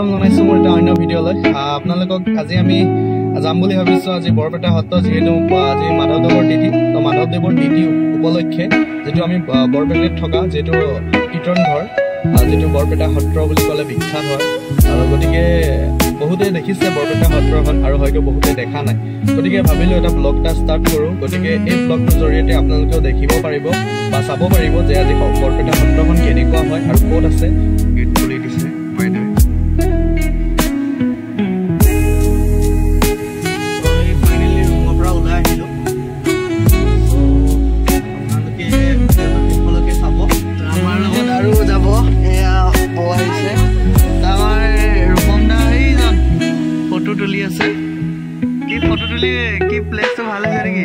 স্বাগতম জনাইছো মোৰ এটা অন্য ভিডিঅ'লৈ। আপোনালোকক আজি আমি যাম বুলি ভাবিছোঁ আজি বৰপেটা সত্ৰ, যিহেতু আজি মাধৱদেৱৰ তিথি। তো মাধৱদেৱৰ তিথি উপলক্ষে যিটো আমি বৰপেটাত থকা যিটো কীৰ্তন ঘৰ, যিটো বৰপেটা সত্ৰ বুলি ক'লে বিখ্যাত হয়, আৰু গতিকে বহুতে দেখিছে বৰপেটা সত্ৰখন আৰু হয়তো বহুতে দেখা নাই। গতিকে ভাবিলোঁ এটা ব্লগ এটা ষ্টাৰ্ট কৰোঁ। গতিকে এই ব্লগটোৰ জৰিয়তে আপোনালোকেও দেখিব পাৰিব বা চাব পাৰিব যে আজি বৰপেটা সত্ৰখন কেনেকুৱা হয় আৰু ক'ত আছে। গেট খুলি দিছে বাইদেৱে। ফাইনেলি ৰুমৰ পৰা ওলাই আহিলোঁ। আপোনালোকে চাব, আমাৰ লগত আৰু যাব। এয়া আহিছে আমাৰ ৰূপম দা, এইজন ফটো তুলি আছে। কি ফটো তুলি, কি প্লেচটো ভাল হৈছে নেকি?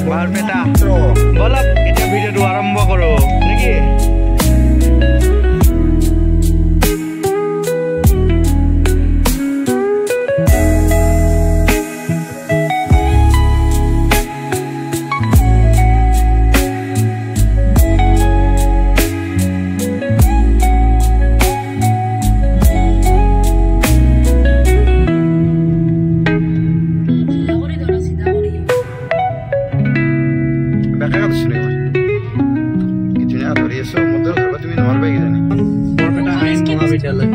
বৰপেটা বলক এতিয়া ভিডিঅ'টো আৰম্ভ কৰোঁ নেকি? বৰপেটা আইন মহাবিদ্যালয়।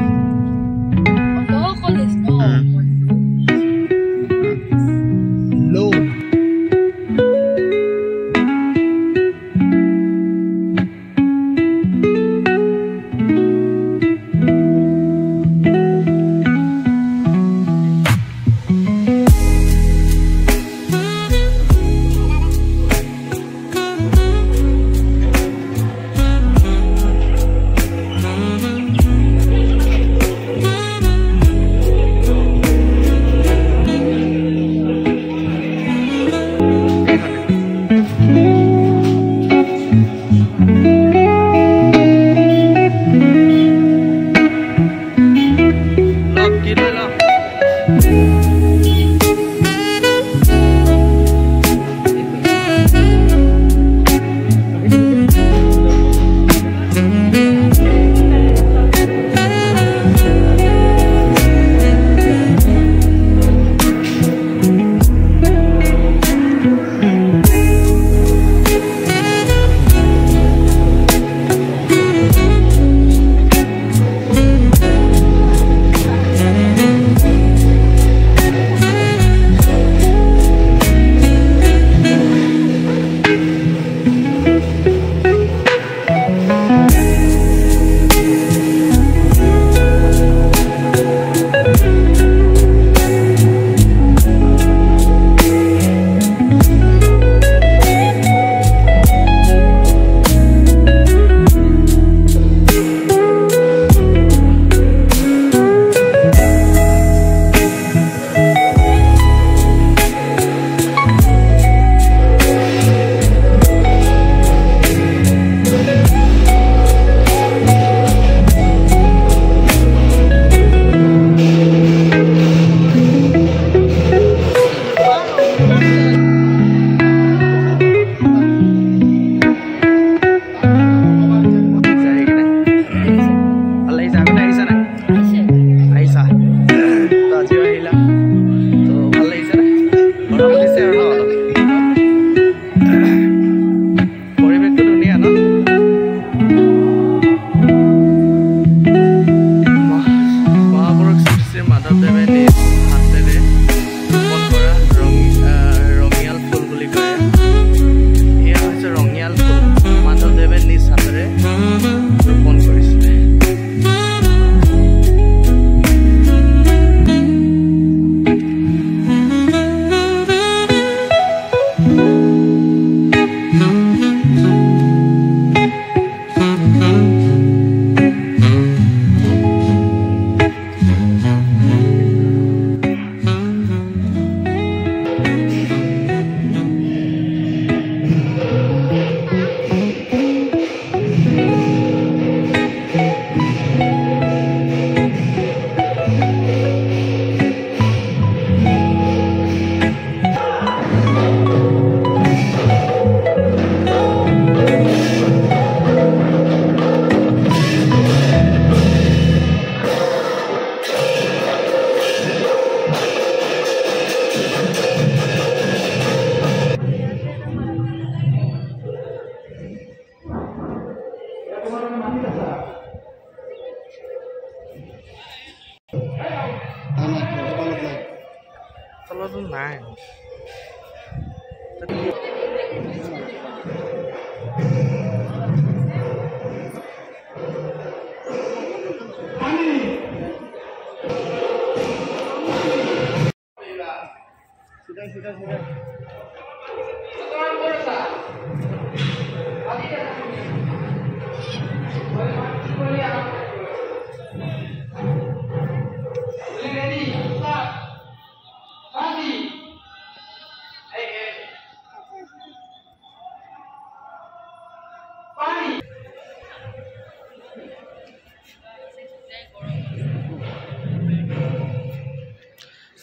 তলতো নাই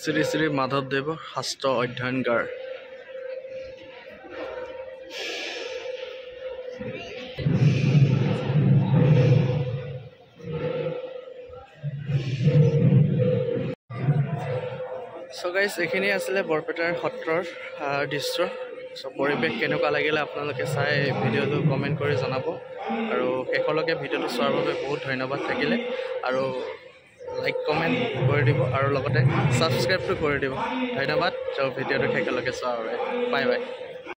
শ্ৰী শ্ৰী মাধৱদেৱৰ শাস্ত্ৰ অধ্যয়নগাৰ সো গাইজ এইখিনি আছিলে বৰপেটাৰ সত্ৰৰ দৃশ্য পৰিৱেশ কেনেকুৱা লাগিলে আপোনালোকে চাই ভিডিঅ'টো কমেণ্ট কৰি জনাব আৰু শেষলৈকে ভিডিঅ'টো চোৱাৰ বাবে বহুত ধন্যবাদ থাকিলে আৰু লাইক কমেণ্ট কৰি দিব আৰু লগতে ছাবস্ক্ৰাইবটো কৰি দিব ধন্যবাদ ভিডিঅ'টো শেষলৈকে চোৱাৰ বাবে বাই বাই